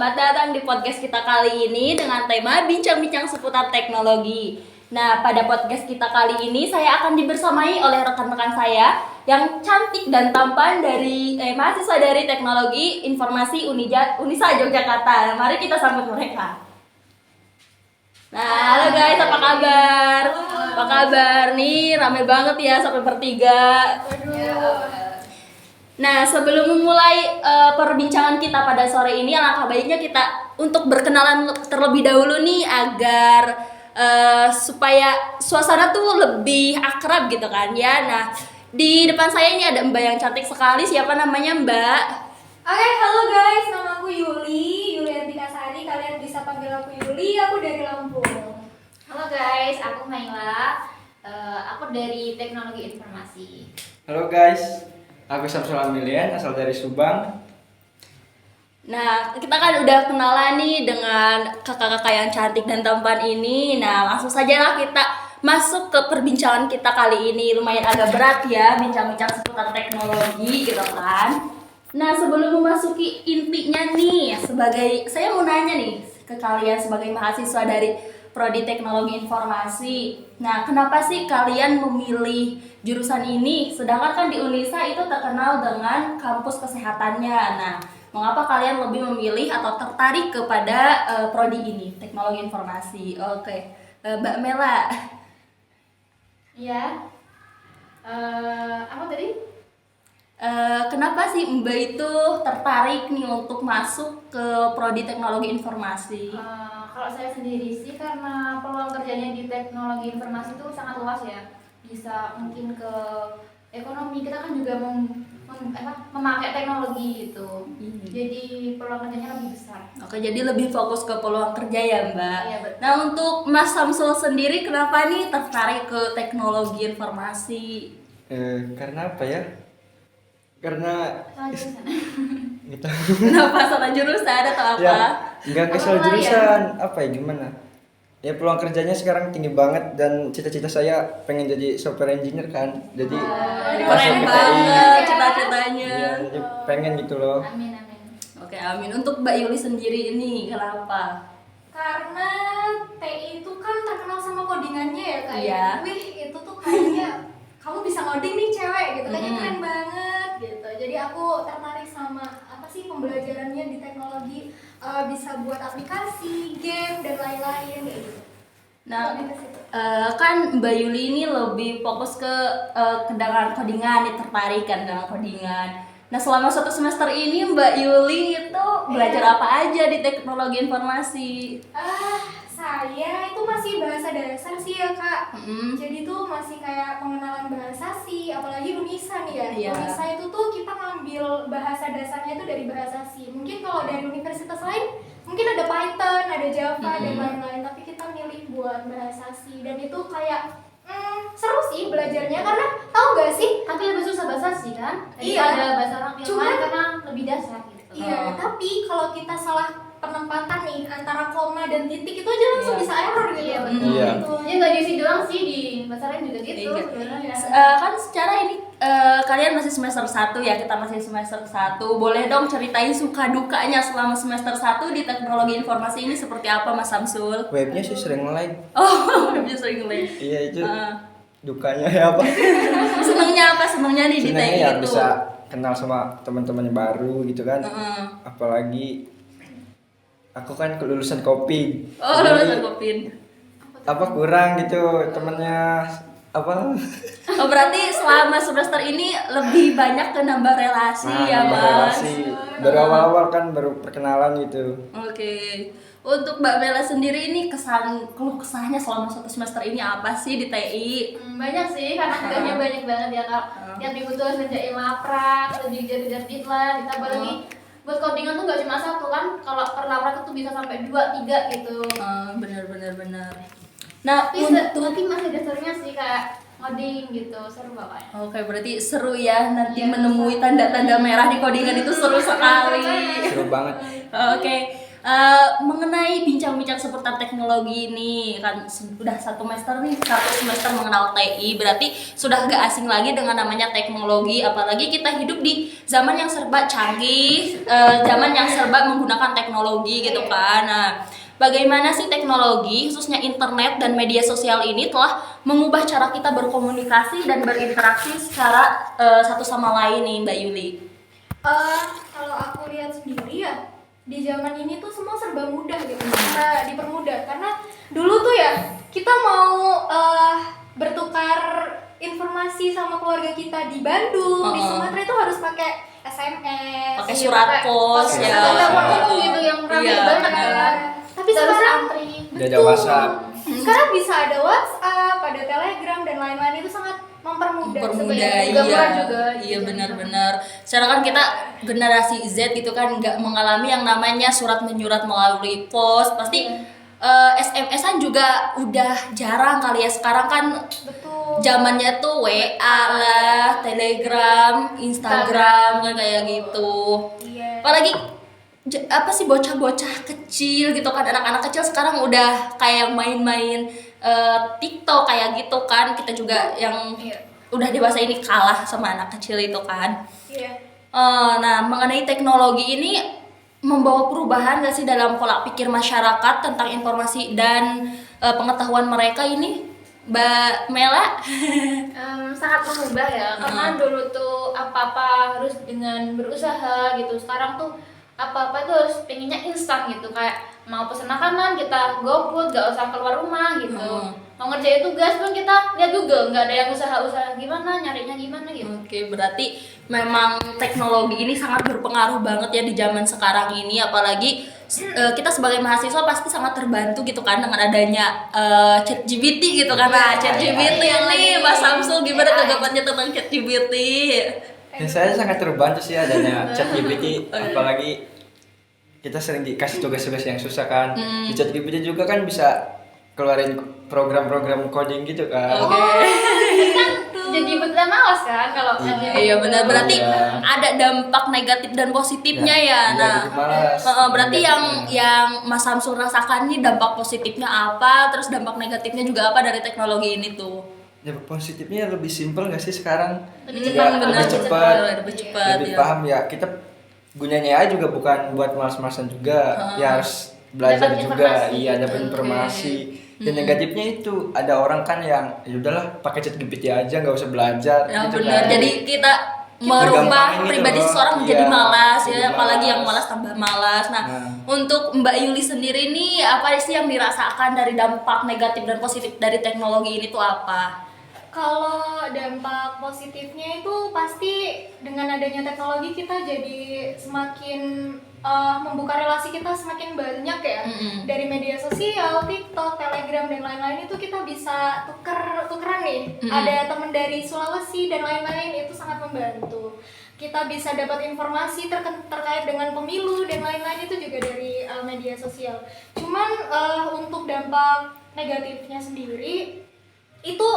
selamat datang di podcast kita kali ini dengan tema bincang-bincang seputar teknologi. Nah, pada podcast kita kali ini saya akan dibersamai oleh rekan-rekan saya yang cantik dan tampan dari mahasiswa dari Teknologi Informasi Unisa Yogyakarta. Nah, mari kita sambut mereka. Nah, halo guys, apa kabar? Apa kabar? Nih, rame banget ya sampai bertiga. Nah, sebelum memulai perbincangan kita pada sore ini, alangkah baiknya kita untuk berkenalan terlebih dahulu nih agar supaya suasana tuh lebih akrab gitu kan ya. Nah, di depan saya ini ada Mbak yang cantik sekali. Siapa namanya Mbak? Oke, halo guys, nama aku Yulianti Kasari. Kalian bisa panggil aku Yuli, aku dari Lampung. Halo guys, aku Maila. Aku dari Teknologi Informasi. Halo guys, aku Samsul Amilian, asal dari Subang. Nah, kita kan udah kenalan nih dengan kakak-kakak yang cantik dan tampan ini. Nah, langsung saja lah kita masuk ke perbincangan kita kali ini. Lumayan agak berat ya, bincang-bincang seputar teknologi gitu kan. Nah, sebelum memasuki intinya nih, saya mau nanya nih ke kalian sebagai mahasiswa dari Prodi Teknologi Informasi. Nah, kenapa sih kalian memilih jurusan ini? Sedangkan kan di Unisa itu terkenal dengan kampus kesehatannya. Nah, mengapa kalian lebih memilih atau tertarik kepada prodi ini, Teknologi Informasi? Oke, Mbak Mela. Ya, apa tadi? Kenapa sih Mbak itu tertarik nih untuk masuk ke prodi Teknologi Informasi? Kalau saya sendiri sih karena peluang kerjanya di Teknologi Informasi itu sangat luas ya. Bisa mungkin ke ekonomi, kita kan juga memakai teknologi gitu. Jadi peluang kerjanya lebih besar. Oke, jadi lebih fokus ke peluang kerja ya Mbak. Iya, betul. Nah, untuk Mas Samsul sendiri kenapa nih tertarik ke Teknologi Informasi? Karena apa ya? Karena Salah jurusan. gitu. Kenapa salah jurusan atau apa? Ya, nggak Apa kesal ya? jurusan. Apa ya gimana? Ya peluang kerjanya sekarang tinggi banget dan cita-cita saya pengen jadi software engineer kan. Jadi Keren masuk ke TI. banget cita-citanya. Iya, jadi pengen gitu loh. Amin. Oke, amin. Untuk Mbak Yuli sendiri ini kenapa? Karena TI itu kan terkenal sama codingannya ya kak. Iya. Wih, itu tuh kayaknya kamu bisa ngoding nih cewek gitu, kayaknya Mm-mm. keren banget gitu. Jadi aku tertarik sama apa sih pembelajarannya di teknologi, bisa buat aplikasi, game dan lain-lain gitu. Nah, Lebih ke situ. kan Mbak Yuli ini lebih fokus ke dengan codingan, tertarik kan dengan codingan. Nah, selama satu semester ini Mbak Yuli itu belajar apa aja di Teknologi Informasi? Saya itu masih bahasa dasar sih ya kak. Mm-mm. Jadi tuh masih kayak pengenalan bahasa sih, apalagi Unisa nih ya. Iya. Unisa itu tuh kita ngambil bahasa dasarnya itu dari bahasa sih. Mungkin kalau dari universitas lain mungkin ada Python, ada Java dan lain-lain, tapi kita milih buat bahasa sih. Dan itu kayak seru sih belajarnya, karena tahu gak sih? Tapi lebih susah bahasa sih kan? Iya. Ada bahasa orang yang Cuman- lain karena lebih dasar gitu. Iya, tapi kalau kita salah penempatan nih antara koma dan titik itu aja langsung Iya. bisa error gitu. Iya, betul. Iya. Gitu. Ya nggak di sini doang sih, di bahasa lain juga gitu Iya. sebenarnya. Kan secara ini kalian masih semester 1 ya, kita masih semester 1. Boleh dong ceritain suka dukanya selama semester 1 di Teknologi Informasi ini seperti apa Mas Samsul? Webnya sih sering lag. Oh, bisa sering lagi. Iya itu Ah. dukanya ya apa? Senangnya apa? Senangnya nih di Senangnya TI ya itu. bisa kenal sama teman-teman yang baru gitu kan. Heeh. Apalagi aku kan kelulusan Kopin. Oh, Jadi, lulusan Kopin. apa kurang gitu temennya apa? Oh, berarti selama semester ini lebih banyak ke nambah relasi ya, nambah Mas. relasi. Baru awal-awal kan baru perkenalan gitu. Oke. Untuk Mbak Bella sendiri ini keluh kesahnya selama satu semester ini apa sih di TI? Banyak sih, karena tugasnya banyak banget ya kak. Yang dibutuhin ngerjain laprak, atau dijar-jar deadline, ditambah lagi buat codingan tuh gak cuma satu kan. Kalau per laprak itu bisa sampai 2-3 gitu. Benar. Nah, Tapi masih dasarnya sih kayak ngoding gitu, seru banget. Oke, berarti seru ya nanti Iya, menemui tanda-tanda merah di codingan itu seru sekali. Seru banget. Oke. mengenai bincang-bincang seputar teknologi ini kan sudah satu semester mengenal TI, berarti sudah gak asing lagi dengan namanya teknologi, apalagi kita hidup di zaman yang serba canggih, zaman yang serba menggunakan teknologi gitu kan. Nah, bagaimana sih teknologi khususnya internet dan media sosial ini telah mengubah cara kita berkomunikasi dan berinteraksi secara satu sama lain nih Mbak Yuli? Kalau aku lihat sendiri ya, di zaman ini tuh semua serba mudah gitu, karena dipermudah. Karena dulu tuh ya kita mau bertukar informasi sama keluarga kita di Bandung, di Sumatera itu harus pakai SMS, pakai surat pos pakai ya. surat pos gitu yang ramai Iya. banget kan. Tapi Terus sekarang antri. Udah ada WhatsApp. sekarang bisa ada WhatsApp, ada Telegram dan lain-lain, itu sangat mempermudah. Mempermudah, Juga iya. murah juga. Iya benar-benar. Sekarang kan kita generasi Z gitu kan nggak mengalami yang namanya surat menyurat melalui pos, pasti SMS-an juga udah jarang kali ya. Sekarang kan Betul. zamannya tuh WA lah, Telegram, Instagram kan kayak gitu. Iya. Apalagi apa sih bocah-bocah kecil gitu kan, anak-anak kecil sekarang udah kayak main-main TikTok kayak gitu kan. Kita juga yang udah dewasa ini kalah sama anak kecil itu kan. Iya. Nah, mengenai teknologi ini membawa perubahan gak sih dalam pola pikir masyarakat tentang informasi dan pengetahuan mereka ini, Mbak Mela? Sangat mengubah ya, karena dulu tuh apa-apa harus dengan berusaha gitu. Sekarang tuh apa-apa itu harus pengennya instan gitu, kayak mau pesen makanan kita GoFood, gak usah keluar rumah gitu. Mau ngerjain tugas pun kita lihat Google, nggak ada yang usaha-usaha gimana, nyarinya gimana gitu. Oke, berarti memang teknologi ini sangat berpengaruh banget ya di zaman sekarang ini, apalagi kita sebagai mahasiswa pasti sangat terbantu gitu kan dengan adanya ChatGPT gitu kan. Nah, ChatGPT nih Mas Samsul, gimana tanggapannya tentang ChatGPT? Ya, saya sangat terbantu sih adanya ChatGPT, apalagi kita sering dikasih tugas-tugas yang susah kan. Di ChatGPT juga kan bisa keluarin program-program coding gitu kan. Jadi beneran malas kan kalau Iya benar, berarti Iya. ada dampak negatif dan positifnya ya. Iya, Nah, bikin malas. berarti yang Negatifnya. Mas Samsul rasakan nih dampak positifnya apa, terus dampak negatifnya juga apa dari teknologi ini tuh? Ya, positifnya lebih simpel gak sih sekarang? Lebih Ya, cepat, lebih cepat, lebih cepat, lebih ya. paham ya. Kita gunanya AI juga bukan buat malas-malasan juga, ya harus belajar Dapat juga, informasi. iya dapat informasi. Dan negatifnya itu ada orang kan yang ya udahlah pakai ChatGPT aja nggak usah belajar. Ya gitu benar. kan. Jadi kita merubah Gampangin gitu pribadi loh. seseorang menjadi Iya, malas jadi ya, apalagi malas. yang malas tambah malas. Nah, Nah. untuk Mbak Yuli sendiri nih apa sih yang dirasakan dari dampak negatif dan positif dari teknologi ini tuh apa? Kalau dampak positifnya itu pasti dengan adanya teknologi kita jadi semakin membuka relasi kita semakin banyak ya. Dari media sosial, TikTok, Telegram dan lain-lain itu kita bisa tukeran nih. Ada teman dari Sulawesi dan lain-lain, itu sangat membantu. Kita bisa dapat informasi terkait dengan pemilu dan lain-lain itu juga dari media sosial. Cuman untuk dampak negatifnya sendiri itu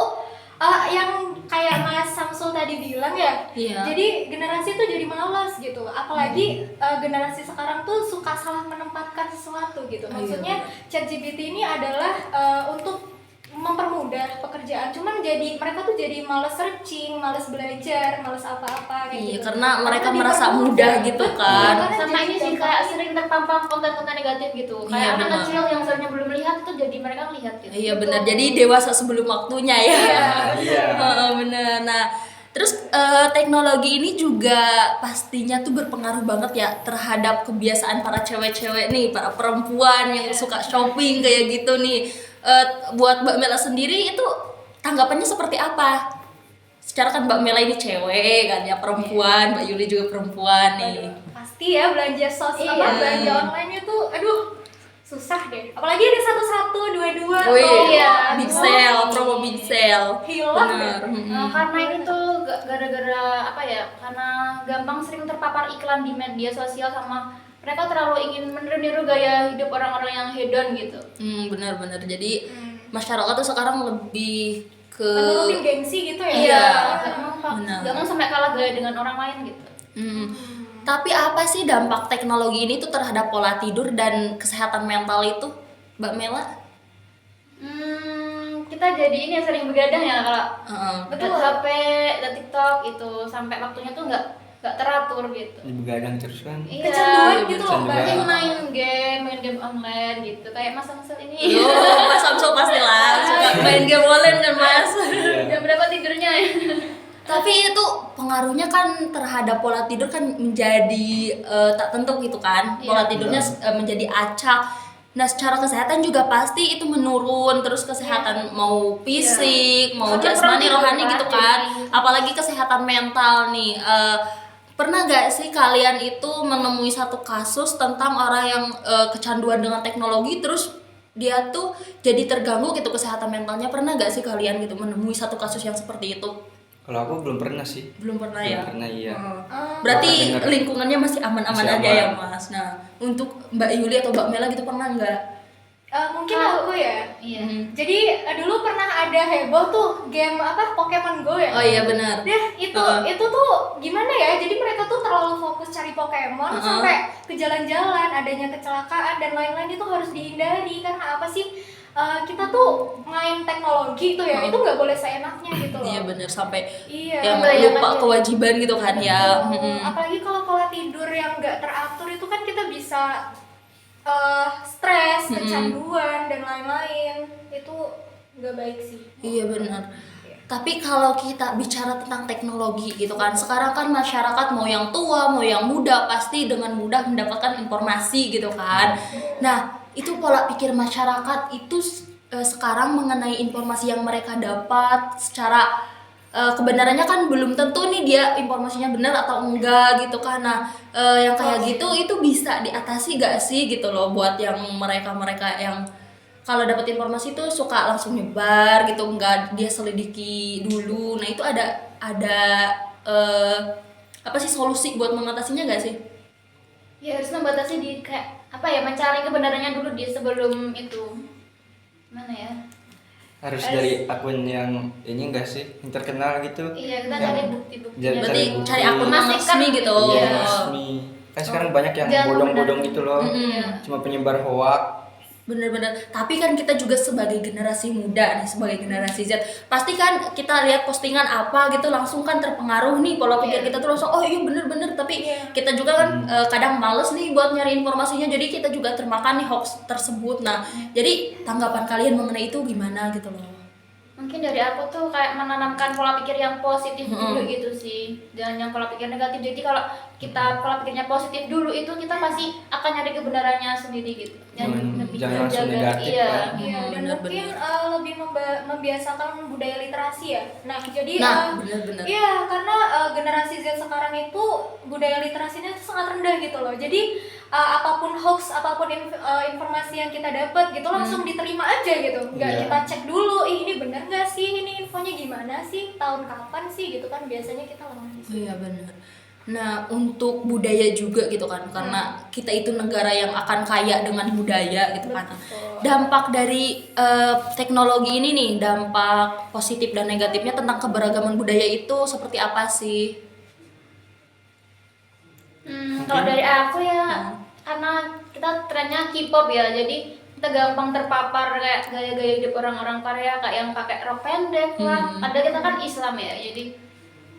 yang kayak Mas Samsul tadi bilang ya, Iya. jadi generasi tuh jadi malas gitu, apalagi generasi sekarang tuh suka salah menempatkan sesuatu gitu. Maksudnya ChatGPT ini adalah untuk mempermudah pekerjaan, cuman jadi mereka tuh jadi malas searching, malas belajar, malas apa-apa kayak Iya, gitu. karena mereka Karena merasa dipermudah. mudah gitu kan. Karena Sama jadi ini sih gampang. kayak sering terpampang konten-konten negatif gitu. Iya, Kayak anak benar. kecil yang sebenarnya belum melihat itu jadi mereka lihat gitu. Iya benar. Jadi dewasa sebelum waktunya ya. Iya. Benar. Nah, terus teknologi ini juga pastinya tuh berpengaruh banget ya terhadap kebiasaan para cewek-cewek nih, para perempuan yang suka shopping kayak gitu nih. Buat Mbak Mela sendiri itu tanggapannya seperti apa? Secara kan Mbak Mela ini cewek kan ya, perempuan, Mbak Yuli juga perempuan nih. Pasti ya belanja Iya. belanja online itu aduh susah deh, apalagi ada 1 22 iya. Big sale, promo big sale. hilang Benar. deh. Karena ini tuh gara-gara apa ya? Karena gampang sering terpapar iklan di media sosial sama mereka terlalu ingin meniru gaya hidup orang-orang yang hedon gitu. Benar-benar. Jadi masyarakat tuh sekarang lebih ke Menurutin gengsi gitu ya. Iya. Gak mau sampai kalah gaya dengan orang lain gitu. Tapi apa sih dampak teknologi ini tuh terhadap pola tidur dan kesehatan mental itu, Mbak Mela? Kita jadi ini yang sering begadang ya kalau Betul. lihat HP, lihat TikTok itu sampai waktunya tuh nggak teratur gitu. Begadang terus kan. Iya. Kecanduan gitu loh Mbak. Mungkin main game online gitu kayak Mas Samsul ini. Mas Samsul pastilah suka main game online kan Mas. Jam berapa tidurnya ya? Tapi itu pengaruhnya kan terhadap pola tidur kan menjadi tak tentu gitu kan. Pola Iya. tidurnya menjadi acak. Nah, secara kesehatan juga pasti itu menurun, terus kesehatan mau fisik, mau Karena jasmani, kurang rohani tidur gitu kan, kan. jadi- Apalagi kesehatan mental nih. Pernah gak sih kalian itu menemui satu kasus tentang orang yang kecanduan dengan teknologi terus dia tuh jadi terganggu gitu kesehatan mentalnya? Pernah gak sih kalian gitu menemui satu kasus yang seperti itu? Kalau aku belum pernah sih. Belum pernah Belum ya? pernah, iya. Berarti Pernah dengar. lingkungannya masih aman-aman Masih aja aman. ya Mas. Nah, untuk Mbak Yuli atau Mbak Mela gitu pernah nggak? Mungkin aku ya. Iya. Jadi dulu pernah ada heboh tuh game apa Pokemon Go ya. Oh iya benar. Itu Heeh. itu tuh gimana ya? Jadi mereka tuh terlalu fokus cari Pokemon Heeh. sampai ke jalan-jalan, adanya kecelakaan dan lain-lain itu harus dihindari karena apa sih? Kita tuh main teknologi tuh ya, itu nggak boleh seenaknya gitu loh. Iya benar sampai Iya. yang Membayangkan lupa jadi- kewajiban gitu kan ya. Apalagi kalau pola tidur yang nggak teratur itu kan kita bisa stres, kecanduan dan lain-lain. Itu nggak baik sih. Iya benar. Tapi kalau kita bicara tentang teknologi gitu kan, sekarang kan masyarakat mau yang tua, mau yang muda pasti dengan mudah mendapatkan informasi gitu kan. Nah, itu pola pikir masyarakat itu sekarang mengenai informasi yang mereka dapat secara kebenarannya kan belum tentu nih dia informasinya benar atau enggak gitu kan. Nah, yang kayak gitu itu bisa diatasi gak sih gitu loh buat yang mereka-mereka yang kalau dapat informasi tuh suka langsung nyebar gitu, enggak dia selidiki dulu. Nah, itu ada apa sih solusi buat mengatasinya gak sih? Ya harus membatasi di kayak apa ya, mencari kebenarannya dulu di sebelum itu. Mana ya? Harus dari akun yang ini enggak sih? Yang terkenal gitu. Iya, kita Yang- cari bukti-buktinya. Jadi Berarti bukti. cari akun yang Memastikan resmi gitu. Iya, Oh. resmi. Kan sekarang banyak yang Jangan bodong-bodong benar. gitu loh. Iya. Cuma penyebar hoak. Bener-bener. Tapi kan kita juga sebagai generasi muda nih, sebagai generasi Z, pasti kan kita lihat postingan apa gitu langsung kan terpengaruh nih pola pikir kita tuh langsung oh iya bener-bener. Tapi kita juga kan kadang males nih buat nyari informasinya, jadi kita juga termakan nih hoax tersebut. Nah, jadi tanggapan kalian mengenai itu gimana gitu loh? Mungkin dari aku tuh kayak menanamkan pola pikir yang positif dulu gitu sih, jangan yang pola pikir negatif. Jadi kalau kita pola pikirnya positif dulu itu kita pasti akan nyari kebenarannya sendiri gitu. Lebih Jangan langsung menjaga- negatif iya. kan. Iya, dan benar, mungkin benar. lebih membiasakan budaya literasi ya. Nah, jadi bener-bener. iya, karena generasi Z sekarang itu budaya literasinya itu sangat rendah gitu loh. Jadi apapun hoax, apapun informasi yang kita dapat gitu langsung diterima aja gitu. Nggak Iya. kita cek dulu, ini bener nggak sih, ini infonya gimana sih, tahun kapan sih gitu kan biasanya kita lemah di situ. Iya benar. Nah, untuk budaya juga gitu kan, karena kita itu negara yang akan kaya dengan budaya gitu kan. Betul. Dampak dari teknologi ini nih, dampak positif dan negatifnya tentang keberagaman budaya itu seperti apa sih? Kalau dari aku ya, karena kita trennya K-pop ya, jadi kita gampang terpapar kayak gaya-gaya hidup orang-orang Korea kayak yang pakai rok pendek lah. Padahal kita kan Islam ya, jadi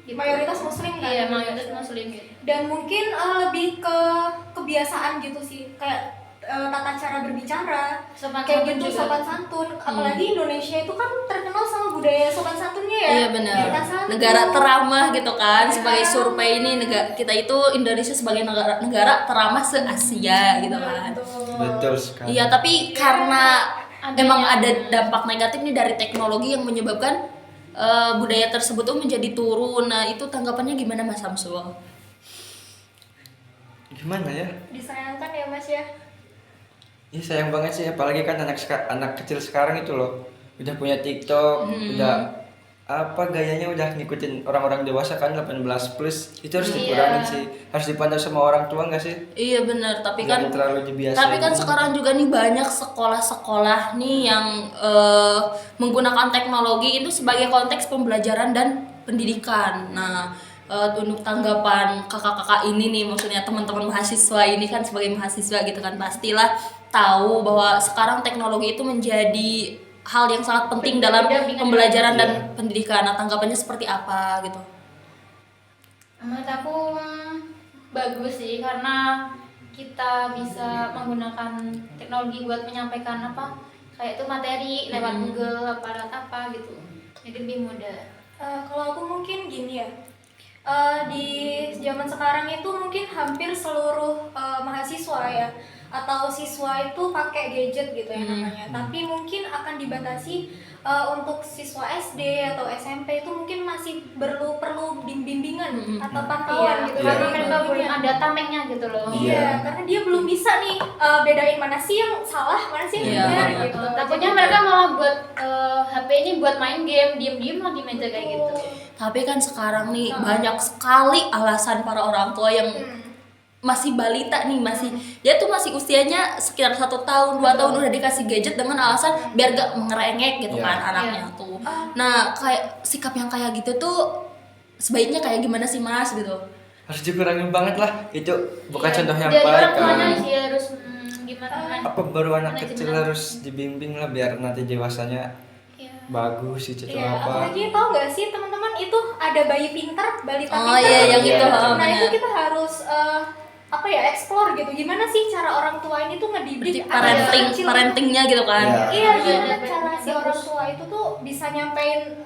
gitu. Mayoritas muslim kan? Iya, mayoritas muslim gitu. Dan mungkin lebih ke kebiasaan gitu sih, kayak tata cara berbicara Sopan kayak santun gitu, juga. sopan santun. Apalagi Indonesia itu kan terkenal sama budaya sopan santunnya ya. Iya benar. Kita santun. Negara teramah gitu kan. Negara Sebagai teramah. survei ini kita itu Indonesia sebagai negara teramah se-Asia gitu kan. Betul sekali. Iya, tapi karena Adanya- emang ada dampak negatif nih dari teknologi yang menyebabkan budaya tersebut tuh menjadi turun. Nah, itu tanggapannya gimana Mas Samsul? Gimana ya? Disayangkan ya Mas ya. Iya sayang banget sih, apalagi kan anak kecil sekarang itu loh udah punya TikTok, udah apa gayanya udah ngikutin orang-orang dewasa kan 18 plus, itu harus dikurangin sih, harus dipantau sama orang tua nggak sih? Iya benar, tapi Jangan kan terlalu dibiasain. tapi kan sekarang juga nih banyak sekolah-sekolah nih yang menggunakan teknologi itu sebagai konteks pembelajaran dan pendidikan. Nah, untuk tanggapan kakak-kakak ini nih, maksudnya teman-teman mahasiswa ini kan sebagai mahasiswa gitu kan pastilah tahu bahwa sekarang teknologi itu menjadi hal yang sangat penting dalam pembelajaran dan pendidikan. Nah, tanggapannya seperti apa gitu? Menurut aku bagus sih, karena kita bisa menggunakan teknologi buat menyampaikan kayak itu materi lewat Google apa gitu, jadi lebih mudah. Kalau aku mungkin gini ya, di zaman sekarang itu mungkin hampir seluruh mahasiswa ya atau siswa itu pakai gadget gitu ya namanya. Tapi mungkin akan dibatasi untuk siswa SD atau SMP itu mungkin masih perlu bimbingan atau pantauan gitu. Karena Dari mereka belum gurunya. ada tamengnya gitu loh. Iya, karena dia belum bisa nih bedain mana sih yang salah, mana sih yang benar gitu. Takutnya mereka malah buat HP ini buat main game, diem-diem lah di meja kayak gitu. Tapi kan sekarang nih banyak sekali alasan para orang tua yang masih balita nih, dia tuh masih usianya sekitar 1 tahun 2 tahun udah dikasih gadget dengan alasan biar gak mengerengek gitu kan anaknya tuh. Nah, kayak sikap yang kayak gitu tuh sebaiknya kayak gimana sih Mas gitu? Harus dikurangin banget lah, itu bukan contoh yang Jadi baik orang tuanya kan. sih harus gimana Apa baru anak manajemen. kecil harus dibimbing lah biar nanti dewasanya bagus itu Iya, apa. apalagi tau gak sih teman-teman itu ada bayi pintar, balita Oh pintar. iya, yang itu, Nah benar. itu kita harus explore gitu. Gimana sih cara orang tua ini tuh ngedidik anak kecil? parentingnya gitu kan. Iya, Iya, gimana iya, cara bagus. si orang tua itu tuh bisa nyampein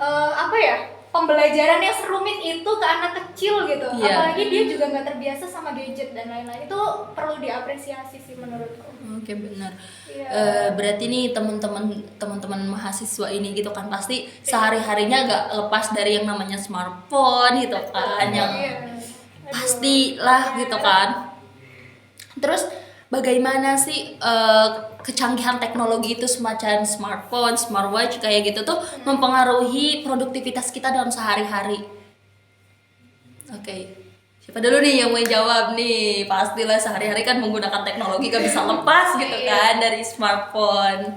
pembelajaran yang serumit itu ke anak kecil gitu. Iya. Apalagi dia juga nggak terbiasa sama gadget dan lain-lain. Itu perlu diapresiasi sih menurutku. Oke, benar. Iya. Berarti nih teman-teman mahasiswa ini gitu kan pasti sehari-harinya gak lepas dari yang namanya smartphone gitu kan, yang Iya. pastilah gitu kan. Terus bagaimana sih kecanggihan teknologi itu semacam smartphone, smartwatch kayak gitu tuh mempengaruhi produktivitas kita dalam sehari-hari? Oke. Siapa dulu nih yang mau jawab nih? Pastilah sehari-hari kan menggunakan teknologi gak bisa lepas gitu kan dari smartphone.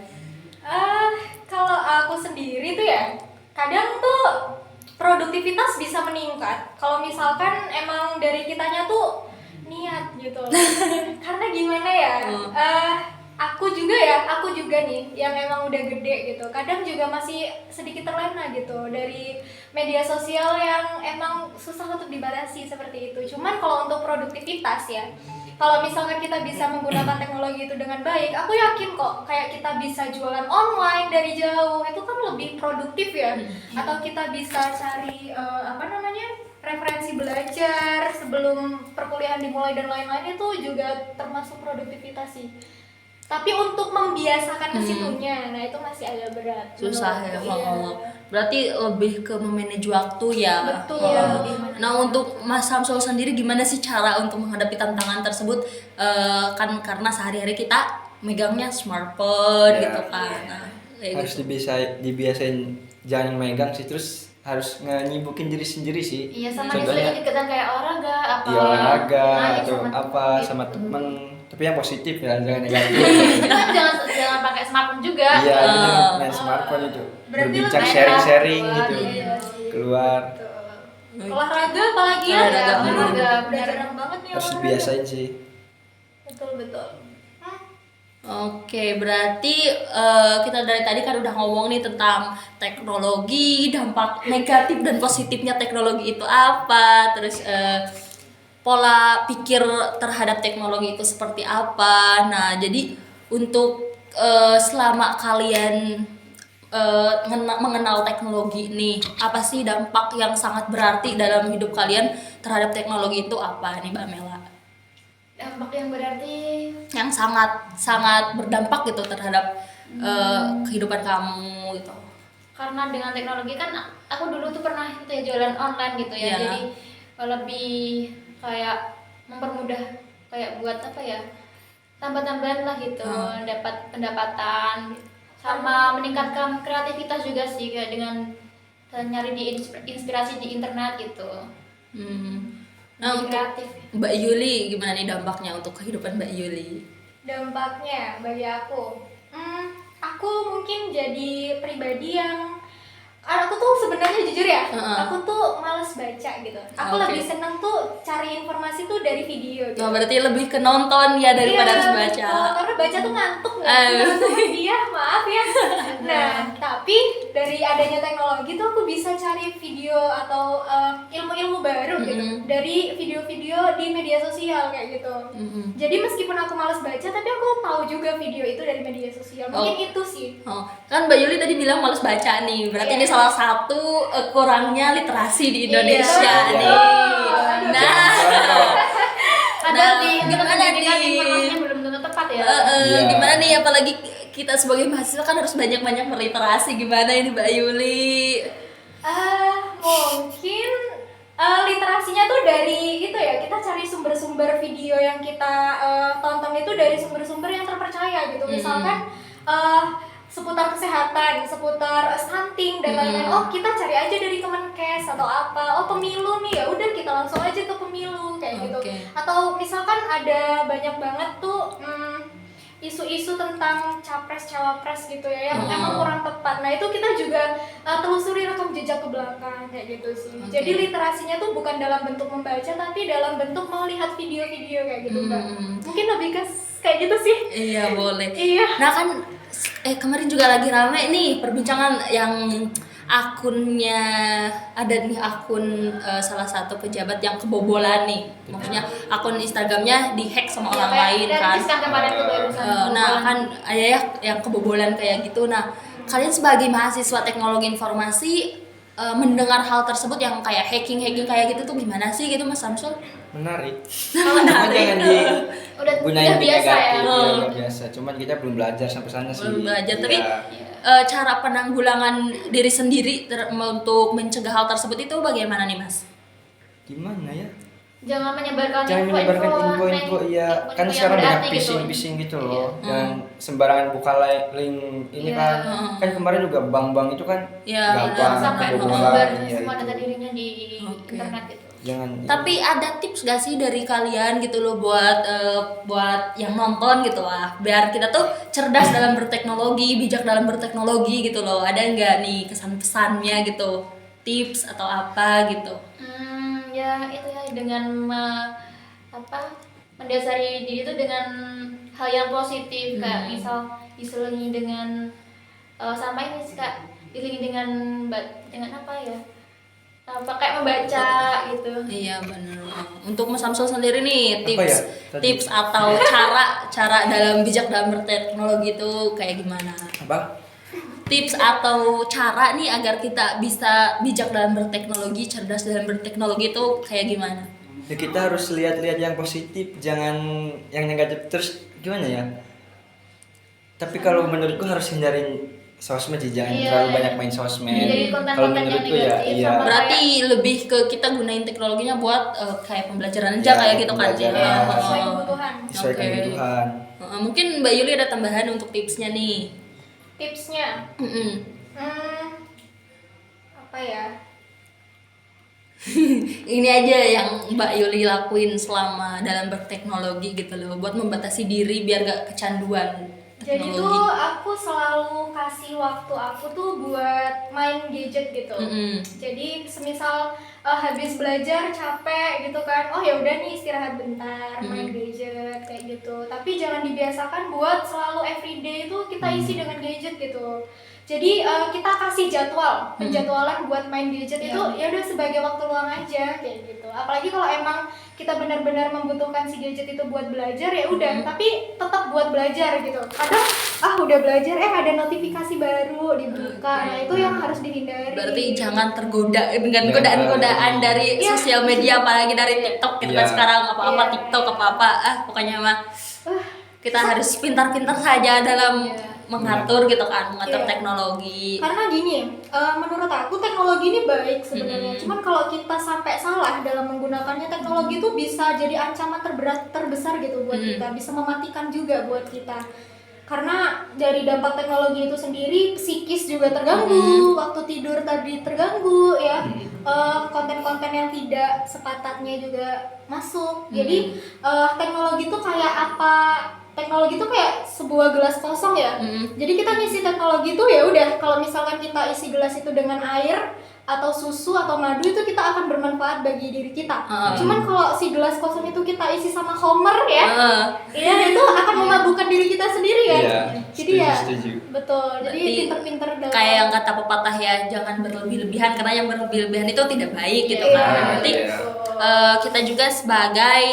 Kalau aku sendiri tuh ya, kadang tuh produktivitas bisa meningkat kalau misalkan emang dari kitanya tuh niat gitu. Karena gimana ya, aku juga nih yang emang udah gede gitu, kadang juga masih sedikit terlena gitu dari media sosial yang emang susah untuk dibatasi seperti itu. Cuman kalau untuk produktivitas ya, kalau misalkan kita bisa menggunakan teknologi itu dengan baik, aku yakin kok kayak kita bisa jualan online dari jauh, itu kan lebih produktif ya. Atau kita bisa cari referensi belajar sebelum perkuliahan dimulai dan lain-lain, itu juga termasuk produktivitas sih. Tapi untuk membiasakan ke situnya, nah itu masih agak berat. Susah ya. Iya. Berarti lebih ke memanage waktu ya. Betul. Nah, untuk Mas Samsul sendiri gimana sih cara untuk menghadapi tantangan tersebut? Kan karena sehari-hari kita megangnya smartphone Ya. gitu kan. Nah, kayak Harus gitu. dibiasain jangan megang sih, terus harus nyibukin diri sendiri sih. Iya, sama Contohnya ikutan kayak olahraga apa. ya olahraga main atau sama apa temen. sama temen, tapi yang positif ya, jangan negatif. Kan jangan pakai smartphone juga. Iya, bener, main smartphone itu Berarti berbincang, lebih sharing-sharing keluar, gitu, iya. keluar. Olahraga apalagi ya? Olahraga, Udah bener. jarang banget nih Harus olahraga. dibiasain sih. Betul. Oke, berarti kita dari tadi kan udah ngomong nih tentang teknologi, dampak negatif dan positifnya teknologi itu apa, terus pola pikir terhadap teknologi itu seperti apa. Nah, jadi untuk selama kalian mengenal teknologi nih, apa sih dampak yang sangat berarti dalam hidup kalian terhadap teknologi itu apa nih, Mbak Mela? Dampak yang berarti Yang sangat berdampak gitu terhadap kehidupan kamu gitu. karena dengan teknologi kan aku dulu tuh pernah itu ya jualan online gitu ya. Iya. Jadi lebih kayak mempermudah, kayak buat apa ya, tambah-tambahan lah gitu, dapat pendapatan sama meningkatkan kreativitas juga sih, kayak dengan nyari di inspirasi di internet gitu. Nah, Lebih untuk kreatif. Mbak Yuli gimana nih dampaknya untuk kehidupan Mbak Yuli? Dampaknya bagi aku mungkin jadi pribadi yang aku tuh sebenarnya jujur jujur ya, Heeh. aku tuh males baca gitu. Aku Oke. lebih seneng tuh cari informasi tuh dari video gitu. Oh, berarti lebih ke nonton ya daripada Iya, harus baca. betul. Karena baca tuh ngantuk nggak Ah. sih kalau sama dia, maaf ya. Nah, tapi dari adanya teknologi tuh aku bisa cari video atau ilmu-ilmu baru gitu dari video-video di media sosial kayak gitu. Jadi meskipun aku malas baca, tapi aku tahu juga video itu dari media sosial. Mungkin itu sih. Oh, kan Mbak Yuli tadi bilang males baca nih. Berarti Iya. ini salah satu kurangnya literasi di Indonesia Iya. nih. Aduh. Nah, Padahal Nah, di gimana pendidikan nih? informasinya belum tentu tepat ya. Iya. gimana nih apalagi kita sebagai mahasiswa kan harus banyak-banyak berliterasi. Gimana ini Mbak Yuli? Mungkin literasinya tuh dari itu ya, kita cari sumber-sumber video yang kita tonton itu dari sumber-sumber yang terpercaya gitu. Misalkan seputar kesehatan, seputar stunting dan lain-lain. Oh, kita cari aja dari Kemenkes atau apa. Oh, pemilu nih, ya udah kita langsung aja ke pemilu kayak gitu. Oke. Atau misalkan ada banyak banget tuh isu-isu tentang capres cawapres gitu ya yang emang kurang tepat. Nah itu kita juga telusuri rekam jejak ke belakang kayak gitu sih. Oke. Jadi literasinya tuh bukan dalam bentuk membaca tapi dalam bentuk melihat video-video kayak gitu Mbak. Mungkin lebih ke kayak gitu sih. Iya, boleh. Iya. Nah kan kemarin juga lagi rame nih perbincangan yang akunnya ada nih akun salah satu pejabat yang kebobolan nih, maksudnya akun Instagramnya dihack sama orang lain kan. Kan kemarin tuh barusan. Nah kan ada ya yang kebobolan kayak gitu. Nah kalian sebagai mahasiswa teknologi informasi mendengar hal tersebut yang kayak hacking kayak gitu tuh gimana sih gitu Mas Samsul? Menarik. Cuman jangan Udah digunain di biasa ya. negatif, ya, udah biasa. Cuman kita belum belajar sampai sana sih. Belum belajar, Iya. tapi cara penanggulangan diri sendiri untuk mencegah hal tersebut itu bagaimana nih Mas? Gimana ya? Jangan menyebarkan Jangan menyebarkan info-info ya. Kan yang sekarang banyak berarti gitu. phishing gitu loh. Dan sembarangan buka link ini Iya. kan kemarin juga bank-bank itu kan Iya, gampang Sampai kebobolan. menyebar Iya, semua itu. data dirinya di Oke. internet gitu. Jangan. Tapi ada tips gak sih dari kalian gitu loh buat yang nonton gitu lah, biar kita tuh cerdas dalam berteknologi, bijak dalam berteknologi gitu loh. Ada nggak nih kesan-pesannya gitu, tips atau apa gitu? Ya itu ya dengan mendasari diri itu dengan hal yang positif kayak misal diselingi dengan sama ini sih Kak, diselingi dengan apa ya? Kayak membaca gitu. Iya benar. Untuk Mas Samsul sendiri nih Apa tips ya tadi? tips atau cara dalam bijak dalam berteknologi itu kayak gimana? Apa? Tips atau cara nih agar kita bisa bijak dalam berteknologi, cerdas dalam berteknologi itu kayak gimana? Ya kita harus lihat-lihat yang positif, jangan yang negatif. Terus gimana ya? Tapi kalau menurutku harus hindarin sosmed sih, jangan Iya, terlalu iya. banyak main sosmed. Jadi Kalau konten-konten yang menurutku ya, negatif iya. sama- Berarti lebih ke kita gunain teknologinya buat kayak pembelajaran aja Ya, kayak gitu kan? pembelajaran. Ya, Sesuai oh. kebutuhan. Sesuai Oke. kebutuhan. Mungkin Mbak Yuli ada tambahan untuk tipsnya nih. Tipsnya Mm-mm. apa ya? Ini aja yang Mbak Yuli lakuin selama dalam berteknologi gitu loh, buat membatasi diri biar gak kecanduan Jadi teknologi. tuh aku selalu kasih waktu aku tuh buat main gadget gitu. Jadi semisal habis belajar capek gitu kan, oh ya udah nih istirahat bentar, main gadget kayak gitu. Tapi jangan dibiasakan buat selalu everyday itu kita isi dengan gadget gitu. Jadi kita kasih jadwal, penjadwalan buat main gadget itu ya udah sebagai waktu luang aja kayak gitu. Apalagi kalau emang kita benar-benar membutuhkan si gadget itu buat belajar ya udah, tapi tetap buat belajar gitu. Kadang udah belajar ada notifikasi baru dibuka. Nah, itu yang harus dihindari. Berarti jangan tergoda dengan Jangan godaan-godaan dari Iya. sosial media, apalagi dari TikTok. Kita Iya. sekarang apa-apa Iya. TikTok apa-apa, pokoknya mah kita harus pintar-pintar saja dalam mengatur gitu kan, mengatur Iya. teknologi. Karena gini, menurut aku teknologi ini baik sebenarnya. Cuman kalau kita sampai salah dalam menggunakannya, teknologi itu bisa jadi ancaman terbesar gitu buat kita, bisa mematikan juga buat kita. Karena dari dampak teknologi itu sendiri, psikis juga terganggu, waktu tidur tadi terganggu ya, konten-konten yang tidak sepatutnya juga masuk. Jadi teknologi itu kayak apa? Teknologi itu kayak sebuah gelas kosong ya. Jadi kita ngisi teknologi itu ya udah, kalau misalkan kita isi gelas itu dengan air, atau susu atau madu itu kita akan bermanfaat bagi diri kita. Cuman kalau si gelas kosong itu kita isi sama Homer ya, ya itu akan memabukkan diri kita sendiri kan. Iya, Jadi ya setuju. betul. Jadi Berarti pinter-pinter dalam kayak yang kata pepatah ya, jangan berlebih-lebihan karena yang berlebih-lebihan itu tidak baik gitu Iya, kan. iya, Berarti kita juga sebagai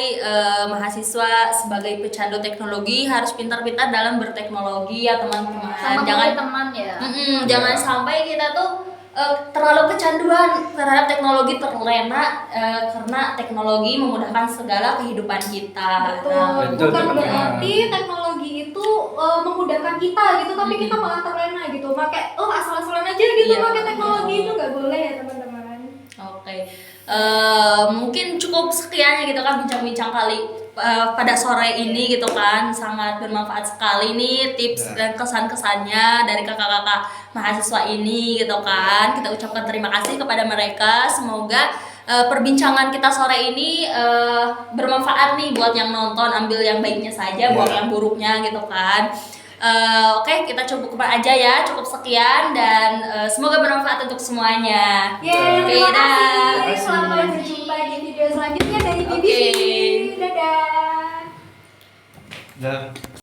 mahasiswa, sebagai pecandu teknologi harus pintar-pintar dalam berteknologi ya teman-teman. Sama Jangan teman ya. jangan sampai kita tuh terlalu kecanduan terhadap teknologi, terlena karena teknologi memudahkan segala kehidupan kita. Betul. Nah, Betul, Bukan teman-teman. berarti teknologi itu memudahkan kita gitu, tapi kita malah terlena gitu. Pakai asal-asalan aja gitu Iya. pakai teknologi itu nggak boleh ya teman-teman. Oke, mungkin cukup sekian ya gitu kan bincang-bincang kali pada sore ini gitu kan, sangat bermanfaat sekali nih tips dan kesan-kesannya dari kakak-kakak mahasiswa ini gitu kan. Kita ucapkan terima kasih kepada mereka. Semoga perbincangan kita sore ini bermanfaat nih buat yang nonton, ambil yang baiknya saja, buang yang buruknya gitu kan. Oke, kita cukup aja ya, cukup sekian dan semoga bermanfaat untuk semuanya. Yeay, Oke, terima dah. kasih. Selamat berjumpa di video selanjutnya dari BBC. Oke. Dadah. Dah.